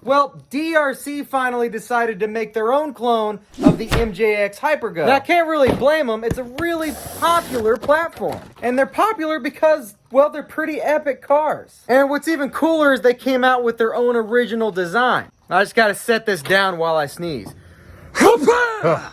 Well, DEERC finally decided to make their own clone of the MJX Hypergo. Now, I can't really blame them. It's a really popular platform. And they're popular because, well, they're pretty epic cars. And what's even cooler is they came out with their own original design. I just gotta set this down while I sneeze.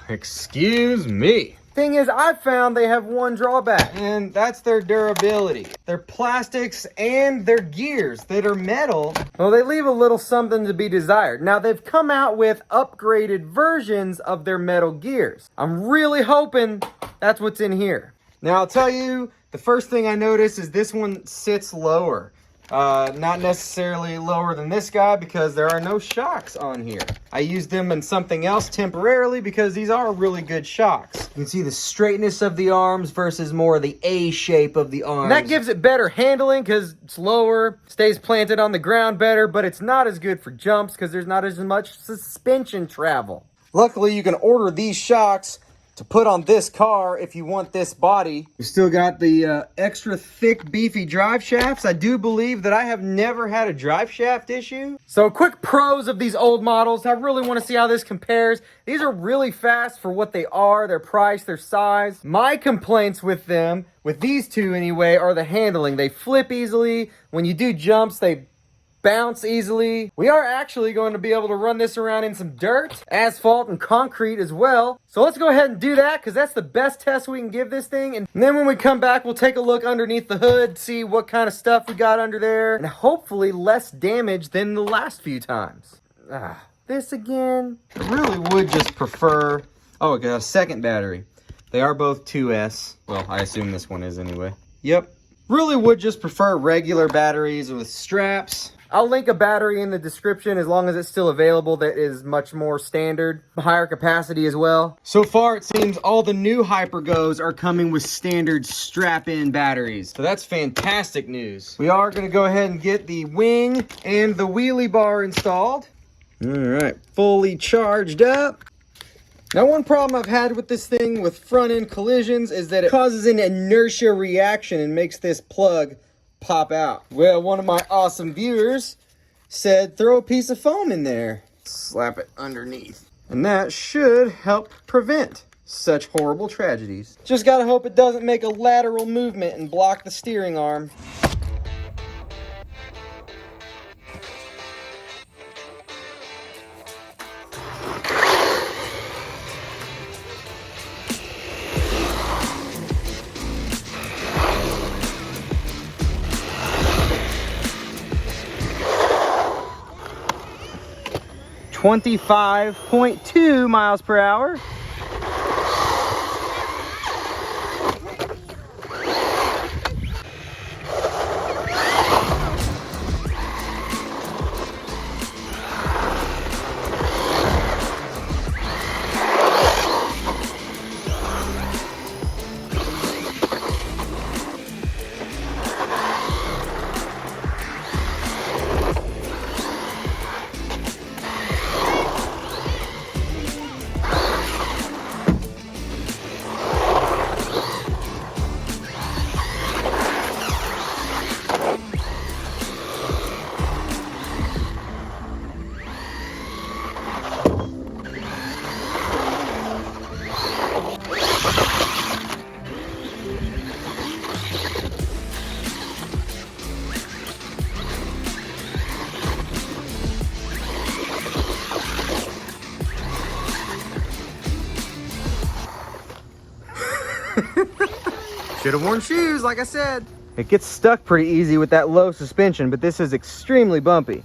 Excuse me. Thing is, I found they have one drawback, and that's their durability. Their plastics and their gears that are metal, well, they leave a little something to be desired. Now, they've come out with upgraded versions of their metal gears. I'm really hoping that's what's in here. Now, I'll tell you, the first thing I notice is this one sits lower. Not necessarily lower than this guy because there are no shocks on here. I used them in something else temporarily because these are really good shocks. You can see the straightness of the arms versus more of the A shape of the arms. And that gives it better handling because it's lower, stays planted on the ground better, but it's not as good for jumps because there's not as much suspension travel. Luckily, you can order these shocks to put on this car if you want this body. We still got the extra thick, beefy drive shafts. I do believe that I have never had a drive shaft issue. So quick pros of these old models. I really want to see how this compares. These are really fast for what they are, their price, their size. My complaints with them, with these two anyway, are the handling. They flip easily. When you do jumps, they bounce easily. We are actually going to be able to run this around in some dirt, asphalt, and concrete as well. So let's go ahead and do that because that's the best test we can give this thing. And then when we come back, we'll take a look underneath the hood, see what kind of stuff we got under there, and hopefully less damage than the last few times. This again. I really would just prefer, oh, I got a second battery. They are both 2S. Well, I assume this one is anyway. Yep. Really would just prefer regular batteries with straps. I'll link a battery in the description as long as it's still available that is much more standard, higher capacity as well. So far, it seems all the new Hypergos are coming with standard strap-in batteries. So that's fantastic news. We are going to go ahead and get the wing and the wheelie bar installed. All right, fully charged up. Now, one problem I've had with this thing with front-end collisions is that it causes an inertia reaction and makes this plug pop out. Well, one of my awesome viewers said throw a piece of foam in there. Slap it underneath. And that should help prevent such horrible tragedies. Just gotta hope it doesn't make a lateral movement and block the steering arm. $25.2 miles per hour. Should have worn shoes, like I said. It gets stuck pretty easy with that low suspension, but this is extremely bumpy.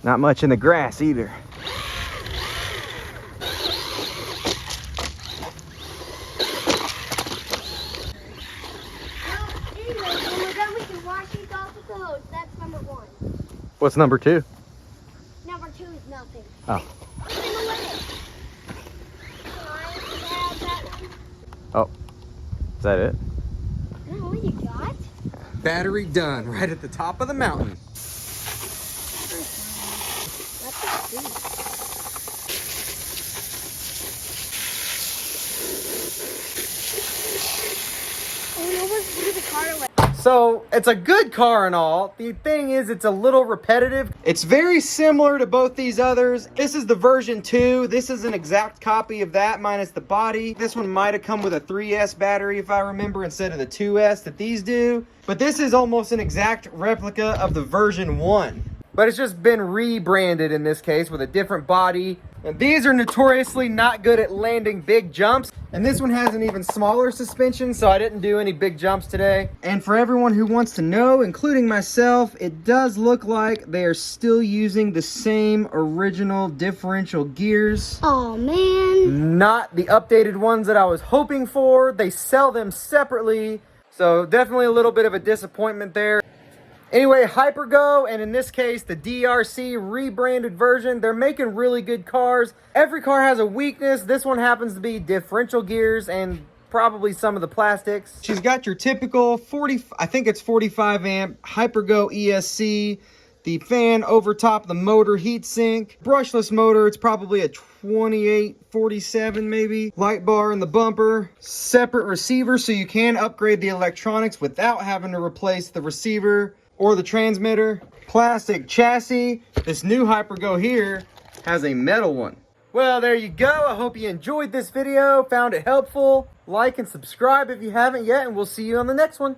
Not much in the grass either. What's number 2? Number 2 is nothing. Oh. Put him away. Oh. Is that it? I don't know what you got. Battery done, right at the top of the mountain. So it's a good car and all. The thing is, it's a little repetitive. It's very similar to both these others. This is the version 2. This is an exact copy of that minus the body. This one might have come with a 3S battery if I remember instead of the 2S that these do. But this is almost an exact replica of the version 1. But it's just been rebranded in this case with a different body. And these are notoriously not good at landing big jumps. And this one has an even smaller suspension, so I didn't do any big jumps today. And for everyone who wants to know, including myself, it does look like they are still using the same original differential gears. Oh man. Not the updated ones that I was hoping for. They sell them separately, so definitely a little bit of a disappointment there. Anyway, Hypergo, and in this case, the DRC rebranded version, they're making really good cars. Every car has a weakness. This one happens to be differential gears and probably some of the plastics. She's got your typical 45 amp Hypergo ESC, the fan over top the motor heatsink, brushless motor, it's probably a 2847 maybe, light bar in the bumper, separate receiver so you can upgrade the electronics without having to replace the receiver or the transmitter. Plastic chassis. This new Hypergo here has a metal one. Well, there you go. I hope you enjoyed this video, found it helpful. Like and subscribe if you haven't yet, and we'll see you on the next one.